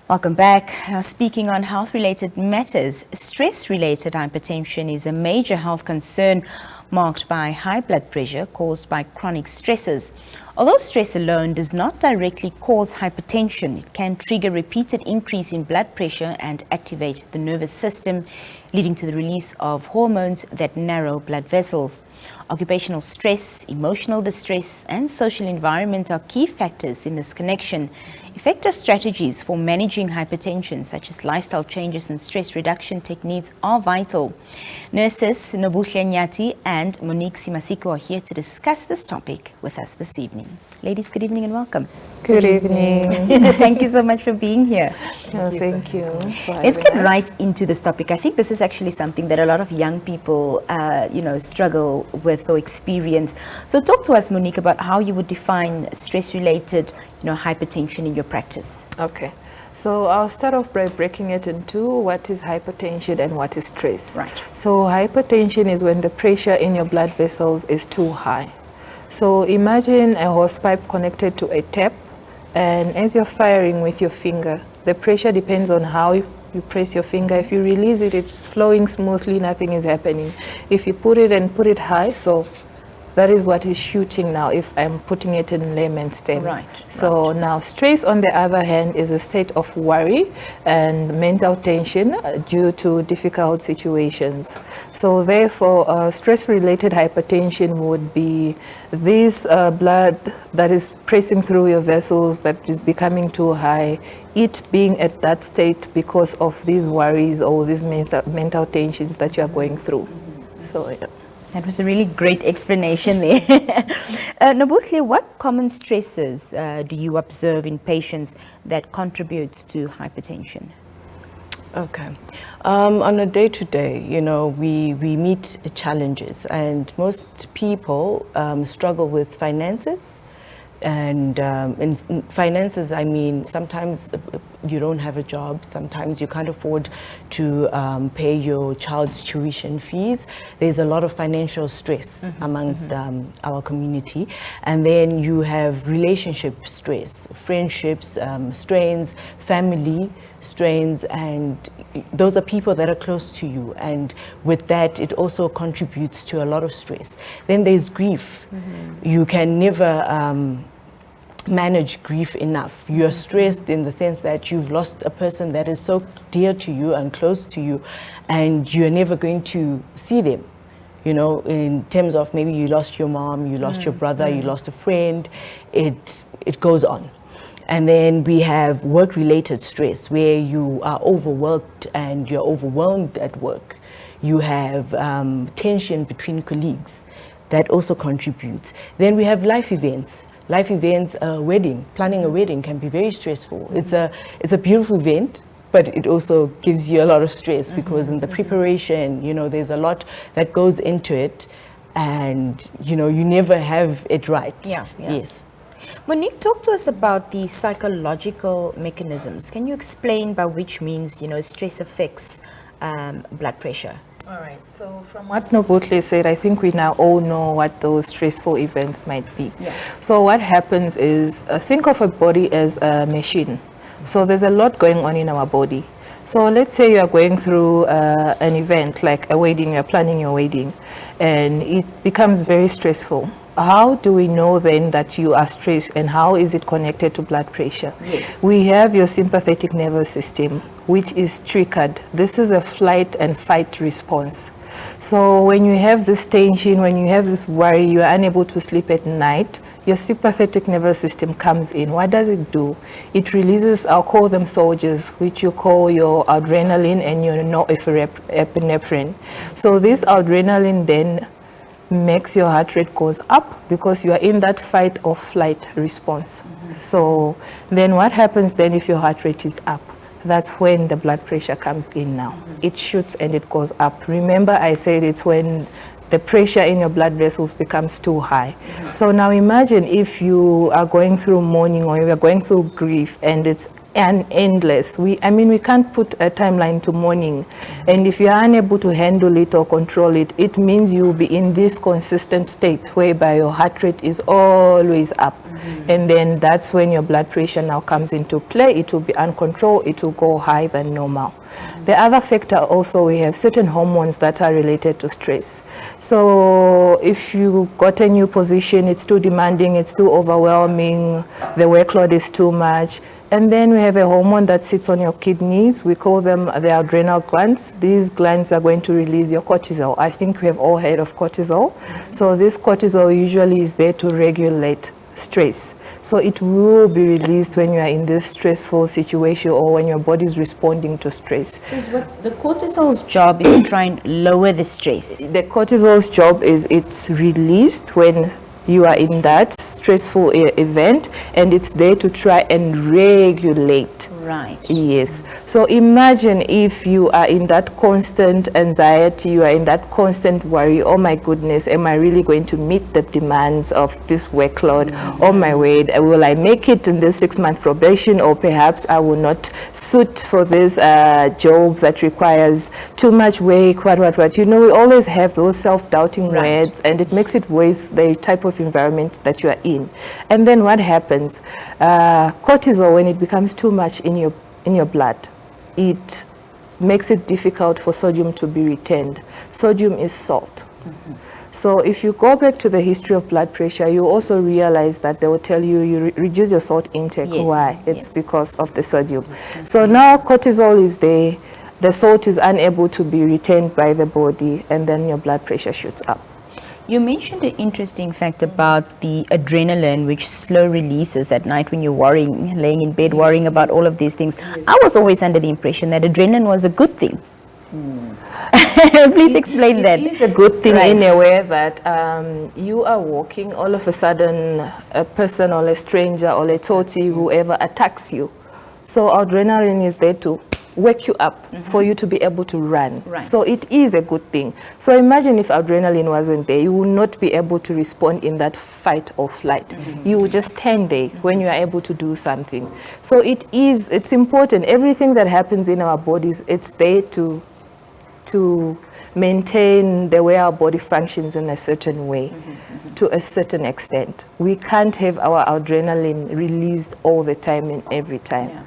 Welcome back. Now, speaking on health-related matters, stress-related hypertension is a major health concern marked by high blood pressure caused by chronic stressors. Although stress alone does not directly cause hypertension, it can trigger repeated increase in blood pressure and activate the nervous system, leading to the release of hormones that narrow blood vessels. Occupational stress, emotional distress, and social environment are key factors in this connection. Effective strategies for managing hypertension, such as lifestyle changes and stress reduction techniques, are vital. Nurses Nobuhle Nyati and Monique Simasiku are here to discuss this topic with us this evening. Ladies, good evening and welcome. Good evening. Thank you so much for being here. Thank you. Let's get right into this topic. I think this is actually something that a lot of young people, struggle with or experience. So talk to us, Monique, about how you would define stress-related, hypertension in your practice. Okay. So I'll start off by breaking it into what is hypertension and what is stress. Right. So hypertension is when the pressure in your blood vessels is too high. So imagine a hose pipe connected to a tap, and as you're firing with your finger, the pressure depends on how you press your finger. If you release it, it's flowing smoothly, nothing is happening. If you put it high, so that is what is shooting now, if I'm putting it in layman's terms. Right. So now stress, on the other hand, is a state of worry and mental tension due to difficult situations. So therefore, stress-related hypertension would be this blood that is pressing through your vessels that is becoming too high, it being at that state because of these worries or these mental tensions that you are going through. So yeah. That was a really great explanation there. Nobuhle, what common stresses do you observe in patients that contributes to hypertension? Okay. On a day-to-day, we meet challenges, and most people struggle with finances. And in finances, I mean, sometimes you don't have a job, sometimes you can't afford to pay your child's tuition fees. There's a lot of financial stress amongst our community. And then you have relationship stress, friendships, strains, family strains, and those are people that are close to you. And with that, it also contributes to a lot of stress. Then there's grief. You can never manage grief enough. You're stressed in the sense that you've lost a person that is so dear to you and close to you, and you're never going to see them. In terms of maybe you lost your mom, you lost your brother, you lost a friend, it goes on. And then we have work-related stress, where you are overworked and you're overwhelmed at work. You have tension between colleagues. That also contributes. Then we have life events. Life events, a wedding, planning a wedding can be very stressful. It's a beautiful event, but it also gives you a lot of stress because in the preparation, there's a lot that goes into it, and you never have it right. Yeah. Yes. Monique, talk to us about the psychological mechanisms. Can you explain by which means, stress affects blood pressure? All right, so from what Nobuhle said, I think we now all know what those stressful events might be. Yeah. So what happens is, think of a body as a machine. So there's a lot going on in our body. So let's say you are going through an event like a wedding, you're planning your wedding, and it becomes very stressful. How do we know then that you are stressed, and how is it connected to blood pressure? Yes. We have your sympathetic nervous system, which is triggered. This is a flight and fight response. So when you have this tension, when you have this worry, you are unable to sleep at night, your sympathetic nervous system comes in. What does it do? It releases, I'll call them soldiers, which you call your adrenaline and your norepinephrine. So this adrenaline then makes your heart rate goes up because you are in that fight or flight response. So then what happens then if your heart rate is up? That's when the blood pressure comes in now. It shoots and it goes up. Remember I said it's when the pressure in your blood vessels becomes too high. So now imagine if you are going through mourning or you are going through grief and it's and endless. We can't put a timeline to morning. And if you are unable to handle it or control it, it means you will be in this consistent state whereby your heart rate is always up. And then that's when your blood pressure now comes into play. It will be uncontrolled. It will go higher than normal. The other factor also, we have certain hormones that are related to stress. So if you got a new position, it's too demanding, it's too overwhelming, the workload is too much. And then we have a hormone that sits on your kidneys. We call them the adrenal glands. These glands are going to release your cortisol. I think we have all heard of cortisol. So this cortisol usually is there to regulate stress. So it will be released when you are in this stressful situation or when your body is responding to stress. So is what the cortisol's job is to try and lower the stress. The cortisol's job is it's released when you are in that stressful event, and it's there to try and regulate. Right. Yes. So imagine if you are in that constant anxiety, you are in that constant worry, oh my goodness, am I really going to meet the demands of this workload? Oh my word, will I make it in this 6-month probation, or perhaps I will not suit for this job that requires too much work, what. You know, we always have those self-doubting words, and it makes it worse, the type of environment that you are in. And then what happens? Cortisol, when it becomes too much in your blood, it makes it difficult for sodium to be retained. Sodium is salt. So if you go back to the history of blood pressure, you also realize that they will tell you reduce your salt intake. Yes. Why? It's because of the sodium. So now cortisol is there, the salt is unable to be retained by the body, and then your blood pressure shoots up. You mentioned an interesting fact about the adrenaline, which slow releases at night when you're worrying, laying in bed, worrying about all of these things. I was always under the impression that adrenaline was a good thing. Please explain that. It is a good thing in a way that you are walking, all of a sudden a person or a stranger or a toti, whoever attacks you. So adrenaline is there to wake you up for you to be able to run. So it is a good thing. So imagine if adrenaline wasn't there, you would not be able to respond in that fight or flight. You would just stand there when you are able to do something. So it's important. Everything that happens in our bodies, it's there to maintain the way our body functions in a certain way, to a certain extent. We can't have our adrenaline released all the time and every time.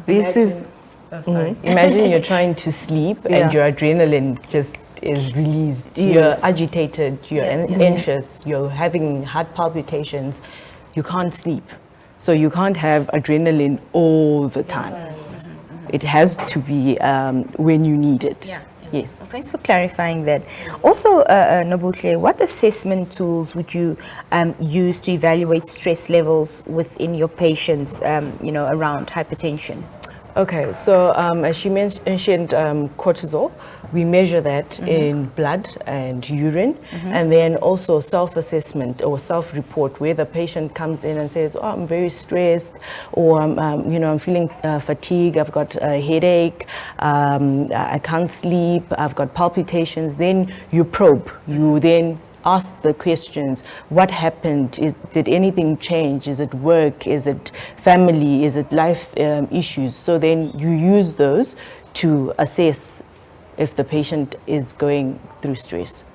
This is... Imagine you're trying to sleep and your adrenaline just is released. You're agitated, you're anxious, you're having heart palpitations. You can't sleep. So you can't have adrenaline all the time. It has to be when you need it. Yes. Well, thanks for clarifying that. Also, Nobuhle, what assessment tools would you use to evaluate stress levels within your patients, around hypertension? Okay, so as she mentioned cortisol, we measure that in blood and urine, and then also self-assessment or self-report, where the patient comes in and says, oh, I'm very stressed, or I'm feeling fatigue, I've got a headache, I can't sleep, I've got palpitations. Then you probe, you then ask the questions. What happened? Did anything change? Is it work? Is it family? Is it life issues? So then you use those to assess if the patient is going through stress.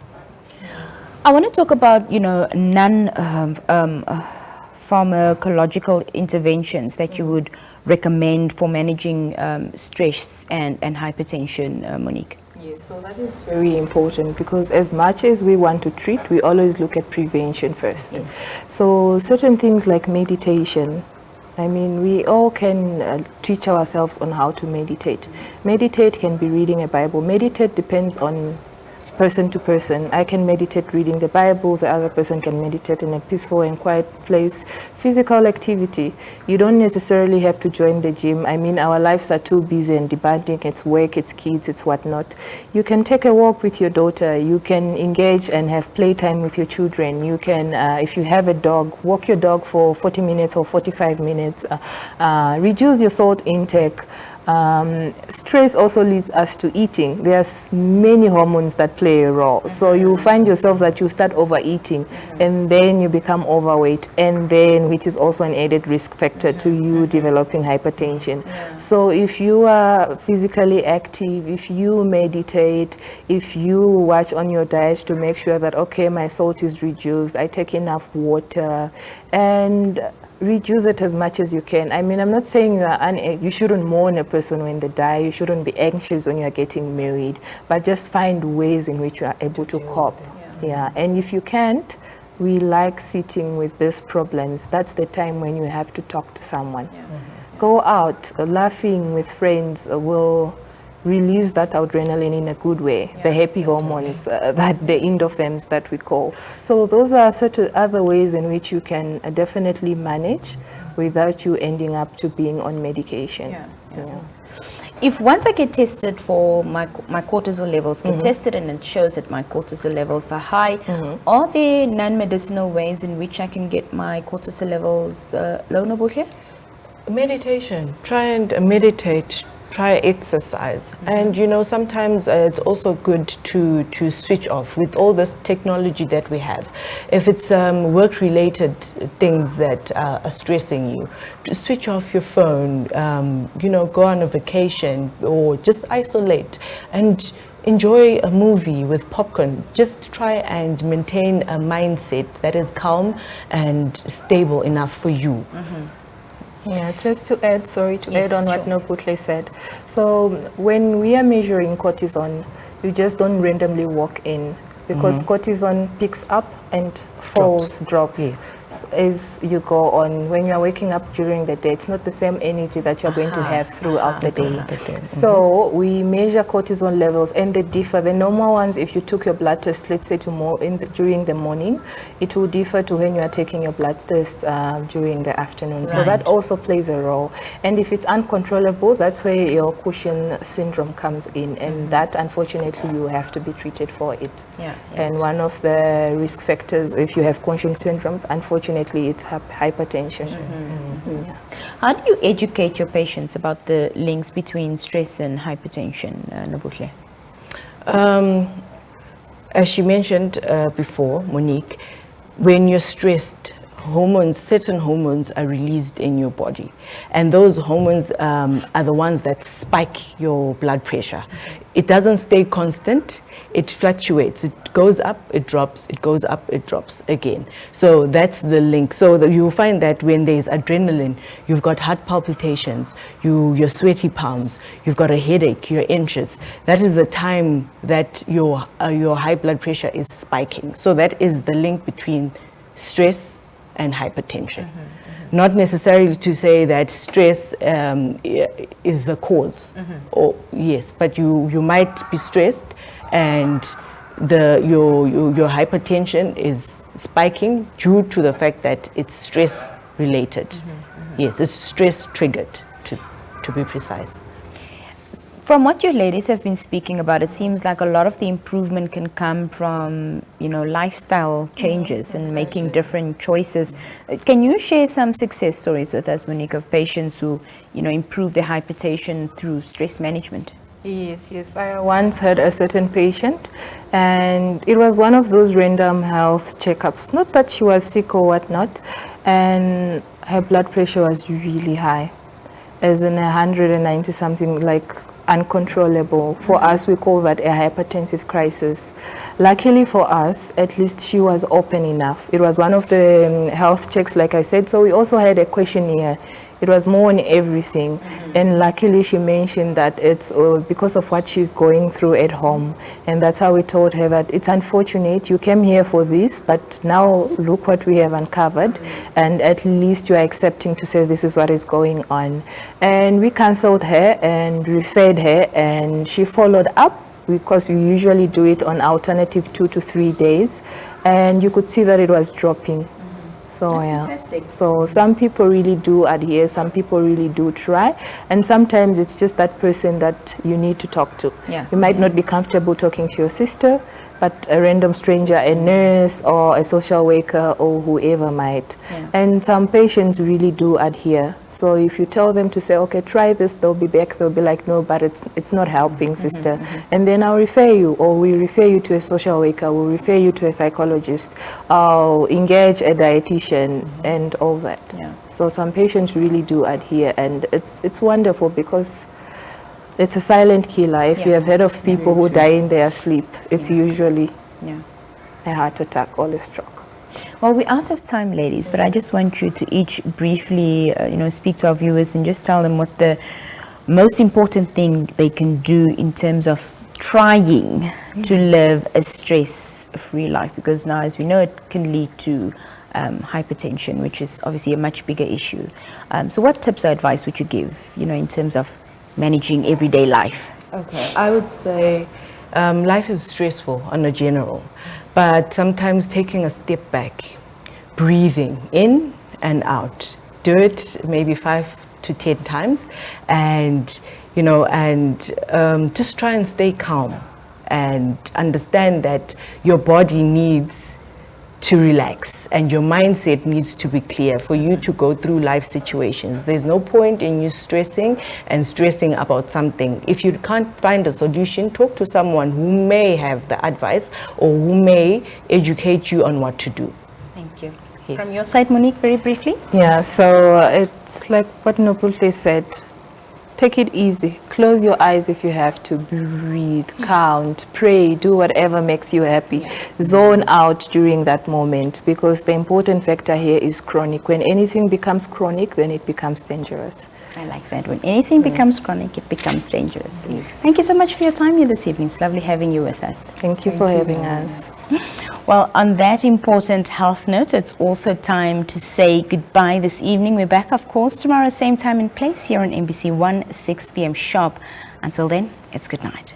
I want to talk about, non-pharmacological interventions that you would recommend for managing stress and hypertension, Monique. Yes, so that is very important, because as much as we want to treat, we always look at prevention first. So certain things like meditation, we all can teach ourselves on how to meditate. Meditate can be reading a Bible. Meditate depends on person to person. I can meditate reading the Bible, the other person can meditate in a peaceful and quiet place. Physical activity, you don't necessarily have to join the gym. Our lives are too busy and demanding. It's work, it's kids, it's whatnot. You can take a walk with your daughter. You can engage and have playtime with your children. You can, if you have a dog, walk your dog for 40 minutes or 45 minutes. Reduce your salt intake. Stress also leads us to eating. There's many hormones that play a role. So you find yourself that you start overeating, and then you become overweight, and then, which is also an added risk factor to you developing hypertension. So if you are physically active, if you meditate, if you watch on your diet to make sure that, okay, my salt is reduced, I take enough water, and reduce it as much as you can. I mean, I'm not saying you shouldn't mourn a person when they die, you shouldn't be anxious when you're getting married, but just find ways in which you are able to cope. Yeah, and if you can't, we like sitting with these problems. That's the time when you have to talk to someone. Go out, laughing with friends will release that adrenaline in a good way, the happy hormones, that the endorphins that we call. So those are certain other ways in which you can definitely manage without you ending up to being on medication. If once I get tested for my cortisol levels, get tested and it shows that my cortisol levels are high, are there non-medicinal ways in which I can get my cortisol levels low, Nobuhle? Meditation. Try and meditate. Try exercise. And you know, sometimes it's also good to switch off with all this technology that we have. If it's work-related things that are stressing you, to switch off your phone, you know, go on a vacation or just isolate and enjoy a movie with popcorn. Just try and maintain a mindset that is calm and stable enough for you. Yeah, just to add, add on what Nobuhle said. So when we are measuring cortisol, you just don't randomly walk in, because cortisol picks up and falls, drops as you go on. When you're waking up during the day, it's not the same energy that you're going to have throughout the day. So we measure cortisol levels, and they differ. The normal ones, if you took your blood test, let's say during the morning, it will differ to when you are taking your blood test during the afternoon. So that also plays a role. And if it's uncontrollable, that's where your Cushing syndrome comes in, and that, unfortunately, you have to be treated for it. And one of the risk factors, if you have Cushing syndromes, unfortunately, it's hypertension. How do you educate your patients about the links between stress and hypertension, Nobuhle? As she mentioned before, Monique, when you're stressed, certain hormones are released in your body, and those hormones are the ones that spike your blood pressure. It doesn't stay constant, it fluctuates. It goes up, it drops, it goes up, it drops again. So that's the link. So you'll find that when there's adrenaline, you've got heart palpitations, your sweaty palms, you've got a headache, you're anxious. That is the time that your high blood pressure is spiking. So that is the link between stress and hypertension. Not necessarily to say that stress is the cause, or yes, but you might be stressed and your hypertension is spiking due to the fact that it's stress related. Yes, it's stress triggered, to be precise. From what you ladies have been speaking about, it seems like a lot of the improvement can come from, you know, lifestyle changes and making different choices. Can you share some success stories with us, Monique, of patients who, you know, improve their hypertension through stress management? Yes. I once had a certain patient, and it was one of those random health checkups. Not that she was sick or whatnot, and her blood pressure was really high, as in 190 something, like uncontrollable. For us, we call that a hypertensive crisis. Luckily for us, at least she was open enough. It was one of the health checks, like I said, so we also had a questionnaire. It was more on everything. And luckily she mentioned that it's because of what she's going through at home. And that's how we told her that it's unfortunate, you came here for this, but now look what we have uncovered. And at least you are accepting to say this is what is going on. And we counseled her and referred her, and she followed up, because we usually do it on alternative 2 to 3 days. And you could see that it was dropping. So fantastic. So some people really do adhere, some people really do try, and sometimes it's just that person that you need to talk to. You might not be comfortable talking to your sister, but a random stranger, a nurse or a social worker or whoever might. Yeah. And some patients really do adhere. So if you tell them to say, okay, try this, they'll be back, they'll be like, no, but it's not helping, sister. And then I'll refer you, or we refer you to a social worker, we'll refer you to a psychologist, I'll engage a dietitian and all that. Yeah. So some patients really do adhere, and it's wonderful because it's a silent killer. If you have heard of people who die in their sleep, it's usually a heart attack or a stroke. Well, we're out of time, ladies, but I just want you to each briefly, speak to our viewers and just tell them what the most important thing they can do in terms of trying to live a stress-free life, because now, as we know, it can lead to hypertension, which is obviously a much bigger issue. So what tips or advice would you give, in terms of managing everyday life? Okay, I would say life is stressful on a general, but sometimes taking a step back, breathing in and out, do it maybe 5 to 10 times, and just try and stay calm and understand that your body needs to relax and your mindset needs to be clear for you to go through life situations. There's no point in you stressing about something. If you can't find a solution, talk to someone who may have the advice or who may educate you on what to do. Thank you. Yes. From your side, Monique, very briefly? Yeah, so it's like what Nobuhle said. Take it easy. Close your eyes if you have to. Breathe, count, pray, do whatever makes you happy. Zone out during that moment, because the important factor here is chronic. When anything becomes chronic, then it becomes dangerous. I like that. When anything becomes chronic, it becomes dangerous. Thank you so much for your time here this evening. It's lovely having you with us. Thank you for having us. Well, on that important health note, it's also time to say goodbye this evening. We're back, of course, tomorrow, same time and place here on NBC 1, 6 p.m. sharp. Until then, it's good night.